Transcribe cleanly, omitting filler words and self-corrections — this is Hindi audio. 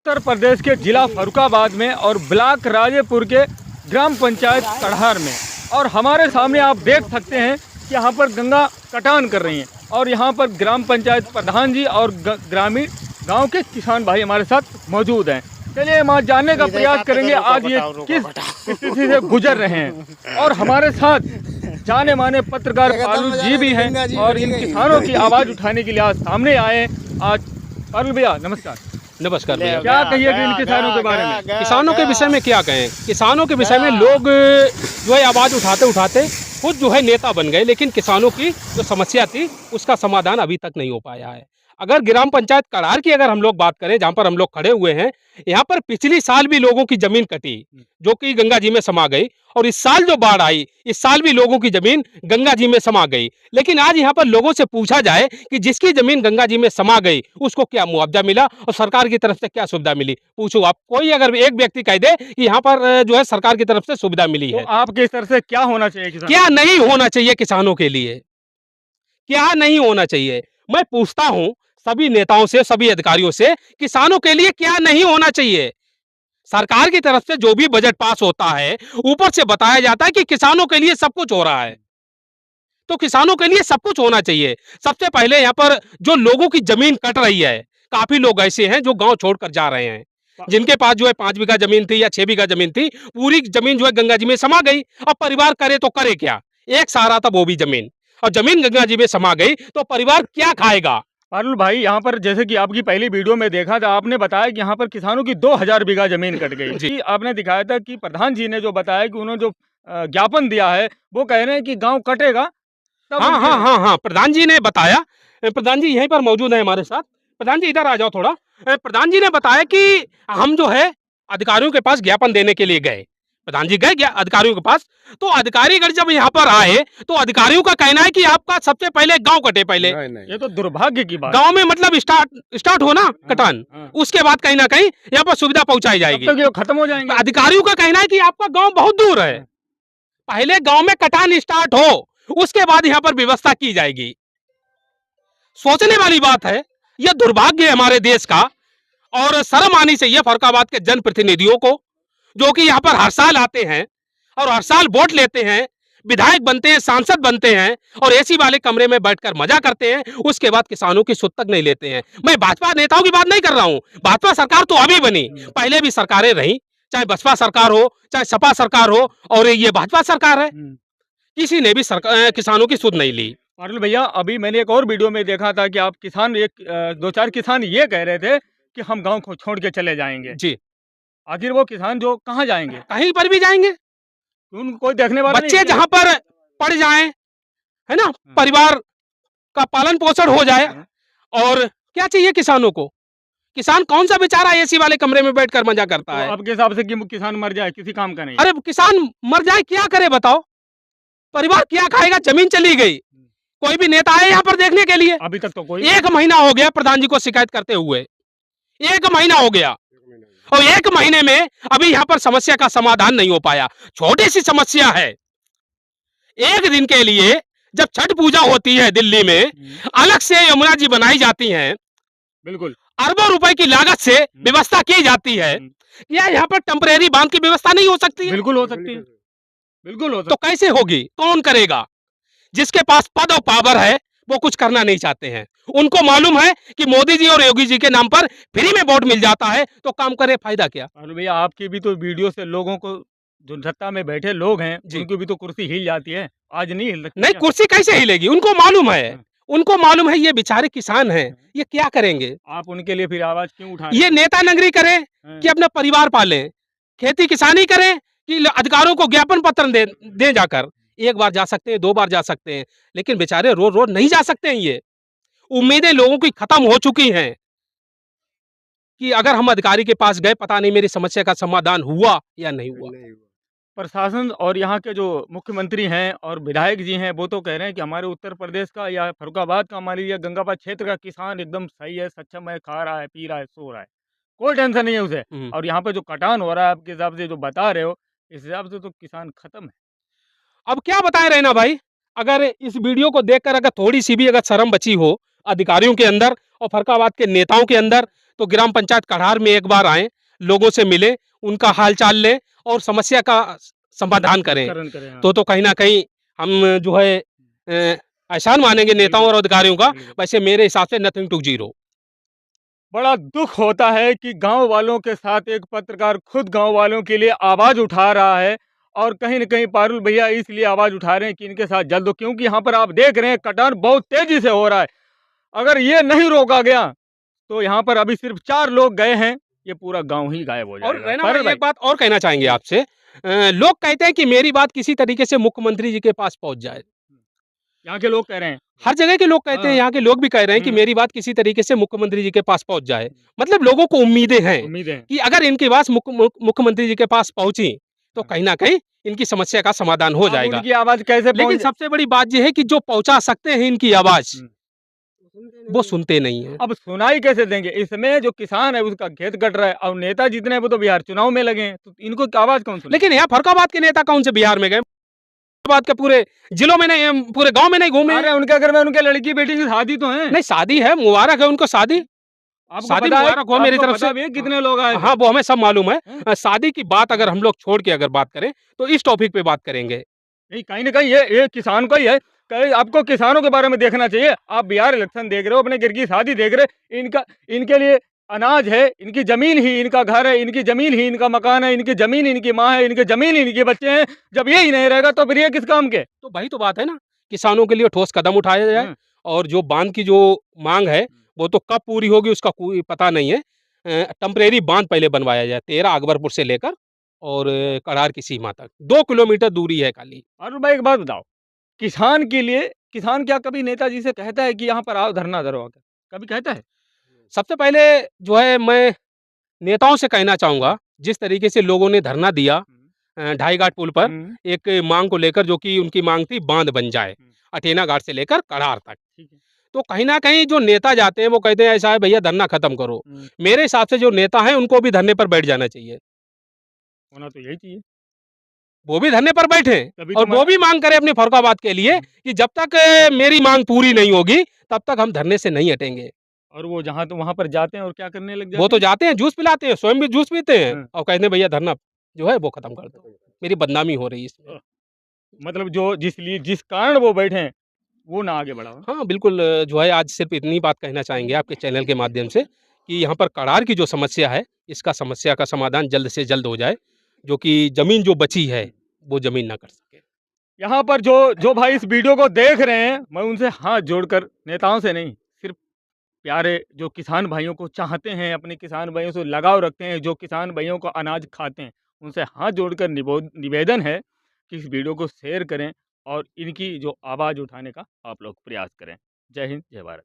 उत्तर प्रदेश के जिला फर्रुखाबाद में और ब्लॉक राजेपुर के ग्राम पंचायत कड़हार में। और हमारे सामने आप देख सकते हैं कि यहाँ पर गंगा कटान कर रही हैं और यहाँ पर ग्राम पंचायत प्रधान जी और ग्रामीण गांव के किसान भाई हमारे साथ मौजूद हैं। चलिए हम आज जानने का प्रयास करेंगे आज ये किस स्थिति से गुजर रहे हैं। और हमारे साथ जाने माने पत्रकार पालू जी भी हैं और इन किसानों की आवाज़ उठाने के लिए आज सामने आए। आज पालू भैया नमस्कार। नमस्कार भैया। क्या कहिएगा इन किसानों के बारे में? किसानों के विषय में क्या कहें? किसानों के विषय में लोग जो है आवाज़ उठाते उठाते खुद जो है नेता बन गए, लेकिन किसानों की जो समस्या थी उसका समाधान अभी तक नहीं हो पाया है। अगर ग्राम पंचायत कड़ार की अगर हम लोग बात करें, जहाँ पर हम लोग खड़े हुए हैं, यहाँ पर पिछली साल भी लोगों की जमीन कटी जो कि गंगा जी में समा गई, और इस साल जो बाढ़ आई इस साल भी लोगों की जमीन गंगा जी में समा गई। लेकिन आज यहाँ पर लोगों से पूछा जाए कि जिसकी जमीन गंगा जी में समा गई उसको क्या मुआवजा मिला और सरकार की तरफ से क्या सुविधा मिली, पूछो आप। कोई अगर एक व्यक्ति कह दे कि यहाँ पर जो है सरकार की तरफ से सुविधा मिली है। तो आपके स्तर से क्या होना चाहिए किसान? क्या नहीं होना चाहिए किसानों के लिए? क्या नहीं होना चाहिए? मैं पूछता हूं सभी नेताओं से, सभी अधिकारियों से, किसानों के लिए क्या नहीं होना चाहिए? सरकार की तरफ से जो भी बजट पास होता है ऊपर से बताया जाता है कि किसानों के लिए सब कुछ हो रहा है, तो किसानों के लिए सब कुछ होना चाहिए। सबसे पहले यहाँ पर जो लोगों की जमीन कट रही है, काफी लोग ऐसे हैं जो गांव छोड़कर जा रहे हैं, जिनके पास जो है 5 बीघा जमीन थी या 6 बीघा जमीन थी, पूरी जमीन जो है गंगा जी में समा गई। अब परिवार करे तो करे क्या? एक सहारा था वो भी जमीन, और जमीन गंगा जी में समा गई तो परिवार क्या खाएगा? पारुल भाई, यहाँ पर जैसे कि आपकी पहली वीडियो में देखा था, आपने बताया कि यहाँ पर किसानों की 2000 बीघा जमीन कट गई जी। आपने दिखाया था कि प्रधान जी ने जो बताया कि उन्होंने जो ज्ञापन दिया है वो कह रहे हैं कि गांव कटेगा तब हाँ, प्रधान जी ने बताया। प्रधान जी यहीं पर मौजूद है हमारे साथ। प्रधान जी इधर आ जाओ थोड़ा। प्रधान जी ने बताया कि हम जो है अधिकारियों के पास ज्ञापन देने के लिए गए। प्रधान जी गए अधिकारियों के पास, तो अधिकारी अगर जब यहाँ पर आए तो अधिकारियों का कहना है कि आपका सबसे पहले गांव कटे पहले। नहीं। ये तो दुर्भाग्य की बात। गांव में मतलब स्टार्ट हो ना कटान, उसके बाद कहीं ना कहीं यहाँ पर सुविधा पहुंचाई जाएगी, तो खत्म हो जाएंगे। अधिकारियों का कहना है कि आपका गाँव बहुत दूर है, पहले गाँव में कटान स्टार्ट हो उसके बाद यहाँ पर व्यवस्था की जाएगी। सोचने वाली बात है, यह दुर्भाग्य है हमारे देश का, और शर्म आनी चाहिए फर्रुखाबाद के जनप्रतिनिधियों को, जो कि यहाँ पर हर साल आते हैं और हर साल वोट लेते हैं, विधायक बनते हैं, सांसद बनते हैं और एसी वाले कमरे में बैठकर मजा करते हैं, उसके बाद किसानों की सुध तक नहीं लेते हैं। मैं भाजपा नेताओं की बात नहीं कर रहा हूँ, भाजपा सरकार तो अभी बनी, पहले भी सरकारें रही, चाहे बसपा सरकार हो चाहे सपा सरकार हो, और ये भाजपा सरकार है, किसी ने भी किसानों की सुध नहीं ली। पारुल भैया, अभी मैंने एक और वीडियो में देखा था कि आप किसान दो चार किसान ये कह रहे थे कि हम गांव को छोड़ के चले जाएंगे जी। आखिर वो किसान जो कहाँ जाएंगे? कहीं पर भी जाएंगे, उनको कोई देखने वाला बच्चे जहां पर पढ़ जाएं, है ना, परिवार का पालन पोषण हो जाए, और क्या चाहिए किसानों को? किसान कौन सा बेचारा एसी वाले कमरे में बैठकर मजा करता है? आपके हिसाब से कि किसान मर जाए, किसी काम का नहीं? अरे किसान मर जाए क्या करे बताओ? परिवार क्या खाएगा? जमीन चली गई, कोई भी नेता आए यहाँ पर देखने के लिए? अभी तक तो कोई। 1 महीना हो गया प्रधान जी को शिकायत करते हुए, 1 महीना हो गया, और 1 महीने में अभी यहाँ पर समस्या का समाधान नहीं हो पाया। छोटी सी समस्या है, एक दिन के लिए जब छठ पूजा होती है दिल्ली में, अलग से यमुना जी बनाई जाती हैं, बिल्कुल अरबों रुपए की लागत से व्यवस्था की जाती है, क्या यहाँ पर टेम्परेरी बांध की व्यवस्था नहीं हो सकती है? बिल्कुल हो सकती है, बिल्कुल हो सकती। तो कैसे होगी? कौन करेगा? जिसके पास पद और पावर है वो कुछ करना नहीं चाहते हैं। उनको मालूम है कि मोदी जी और योगी जी के नाम पर फ्री में वोट मिल जाता है, तो काम करे फायदा क्या? अरे भैया, आपकी भी तो वीडियो से लोगों को, जो सत्ता में बैठे लोग हैं उनको भी तो कुर्सी हिल जाती है, आज नहीं हिल सकती? नहीं, कुर्सी कैसे हिलेगी? उनको मालूम है, उनको मालूम है ये बेचारे किसान हैं, ये क्या करेंगे? आप उनके लिए फिर आवाज क्यों उठा? ये नेता नगरी करें कि अपना परिवार पालें, खेती किसानी करें कि अधिकारियों को ज्ञापन पत्र दे जाकर? एक बार जा सकते हैं, 2 बार जा सकते हैं, लेकिन बेचारे रोज रोज नहीं जा सकते हैं। ये उम्मीदें लोगों की खत्म हो चुकी हैं कि अगर हम अधिकारी के पास गए, पता नहीं मेरी समस्या का समाधान हुआ या नहीं हुआ। प्रशासन और यहाँ के जो मुख्यमंत्री हैं और विधायक जी हैं वो तो कह रहे हैं कि हमारे उत्तर प्रदेश का या फर्रुखाबाद का, हमारे या गंगाबाद क्षेत्र का किसान एकदम सही है, सक्षम है, खा रहा है, पी रहा है, सो रहा है, कोई टेंशन नहीं है उसे। और यहाँ पे जो कटान हो रहा है आपके हिसाब से जो बता रहे हो, इस हिसाब से तो किसान खत्म है। अब क्या बताएं रैना भाई, अगर इस वीडियो को देखकर अगर थोड़ी सी भी अगर शर्म बची हो अधिकारियों के अंदर और फर्रुखाबाद के नेताओं के अंदर, तो ग्राम पंचायत कड़ार में एक बार आए, लोगों से मिले, उनका हालचाल ले और समस्या का समाधान करें। हाँ। तो कहीं ना कहीं हम जो है एहसान मानेंगे नेताओं और अधिकारियों का। वैसे मेरे हिसाब से नथिंग टू जीरो। बड़ा दुख होता है कि गांव वालों के साथ एक पत्रकार खुद गांव वालों के लिए आवाज उठा रहा है, और कहीं न कहीं पारुल भैया इसलिए आवाज उठा रहे हैं कि इनके साथ जल्द हो, क्योंकि यहाँ पर आप देख रहे हैं कटान बहुत तेजी से हो रहा है। अगर ये नहीं रोका गया तो यहाँ पर अभी सिर्फ 4 लोग गए हैं, ये पूरा गांव ही गायब हो और जाएगा। रैना पारुल भाई भाई, एक बात और कहना चाहेंगे आपसे। लोग कहते हैं कि मेरी बात किसी तरीके से मुख्यमंत्री जी के पास पहुंच जाए। यहाँ के लोग कह रहे हैं। हर जगह के लोग कहते हैं, हाँ। यहाँ के लोग भी कह रहे हैं कि मेरी बात किसी तरीके से मुख्यमंत्री जी के पास पहुंच जाए। मतलब लोगों को उम्मीदें हैं उम्मीदें हैं। कि अगर इनकी बात मुख्यमंत्री जी के पास पहुंची तो कहीं ना कहीं इनकी समस्या का समाधान हो अब जाएगा। उनकी आवाज कैसे लेकिन पहुंच, सबसे बड़ी बात यह है कि जो पहुंचा सकते हैं इनकी आवाज, वो सुनते नहीं है। अब सुनाई कैसे देंगे? इसमें जो किसान है उसका खेत कट रहा है, और नेता जितने हैं वो तो बिहार चुनाव में लगे हैं, तो इनको आवाज कौन सुने? लेकिन यहाँ फर्रुखाबाद के नेता कौन से बिहार में गए? फर्रुखाबाद के पूरे जिलों में नहीं, पूरे गांव में नहीं घूमे। अरे उनके घर में उनके लड़की बेटी की शादी तो है। नहीं, शादी है, मुबारक है उनको शादी। आपको शादी पता है, मुबारक हो मेरी आपको तरफ पता से। भी है कितने लोग आए थे? हाँ, वो हमें सब मालूम है। हैं? शादी की बात अगर हम लोग छोड़ के अगर बात करें तो इस टॉपिक पे बात करेंगे। नहीं, कहीं न कहीं ये किसान का ही है। कहीं आपको किसानों के बारे में देखना चाहिए। आप बिहार इलेक्शन देख रहे हो, अपने घर की शादी देख रहे, इनका इनके लिए अनाज है, इनकी ज़मीन ही इनका घर है, इनकी ज़मीन ही इनका मकान है, इनकी ज़मीन इनकी माँ है, इनकी ज़मीन ही इनके बच्चे हैं। जब ये ही नहीं रहेगा तो फिर ये किस काम के? तो वही तो बात है ना, किसानों के लिए ठोस कदम उठाया जाए। हाँ। और जो बांध की जो मांग है वो तो कब पूरी होगी उसका कोई पता नहीं है। टेम्परेरी बांध पहले बनवाया जाए 13 अकबरपुर से लेकर और कड़ार की सीमा तक 2 किलोमीटर दूरी है खाली। और भाई एक बात बताओ, किसान के लिए किसान क्या कभी नेताजी से कहता है कि यहाँ पर आओ धरना धरो आकर? कभी कहता है? सबसे पहले जो है मैं नेताओं से कहना चाहूँगा, जिस तरीके से लोगों ने धरना दिया ढाई घाट पुल पर हुँ, एक मांग को लेकर, जो कि उनकी मांग थी बांध बन जाए अठेना घाट से लेकर कड़ार तक। ठीक है। तो कहीं न कहीं जो नेता जाते हैं वो कहते हैं ऐसा है भैया धरना खत्म करो। मेरे हिसाब से जो नेता हैं उनको भी धरने पर बैठ जाना चाहिए। होना तो यही चाहिए। वो भी धरने पर बैठे तभी और तो वो भी मांग करें अपनी फर्रुखाबाद के लिए कि जब तक मेरी मांग पूरी नहीं होगी तब तक हम धरने से नहीं हटेंगे। और वो जहाँ तो वहाँ पर जाते हैं और क्या करने लग वो जाते तो हैं? जाते हैं, जूस पिलाते हैं, स्वयं भी जूस पीते हैं हाँ। और कहते हैं भैया धरना जो है वो खत्म कर दो। मेरी बदनामी हो रही है इसमें। मतलब जो जिस कारण वो बैठे हैं, वो ना आगे बढ़ा हो। हाँ, बिल्कुल जो है आज सिर्फ़ इतनी बात कहना चाहेंगे आपके चैनल के माध्यम से कि यहाँ पर कड़ार की जो समस्या है, इसका समस्या का समाधान जल्द से जल्द हो जाए, जो कि ज़मीन जो बची है, वो ज़मीन ना कर सके। यहाँ पर जो जो भाई इस वीडियो को देख रहे हैं, मैं उनसे हाथ जोड़कर, नेताओं से नहीं, सिर्फ़ प्यारे जो किसान भाइयों को चाहते हैं, अपने किसान भाइयों से लगाव रखते हैं, जो किसान भाइयों का अनाज खाते हैं, उनसे हाथ जोड़कर निवेदन है कि इस वीडियो को शेयर करें और इनकी जो आवाज़ उठाने का आप लोग प्रयास करें। जय हिंद, जय भारत।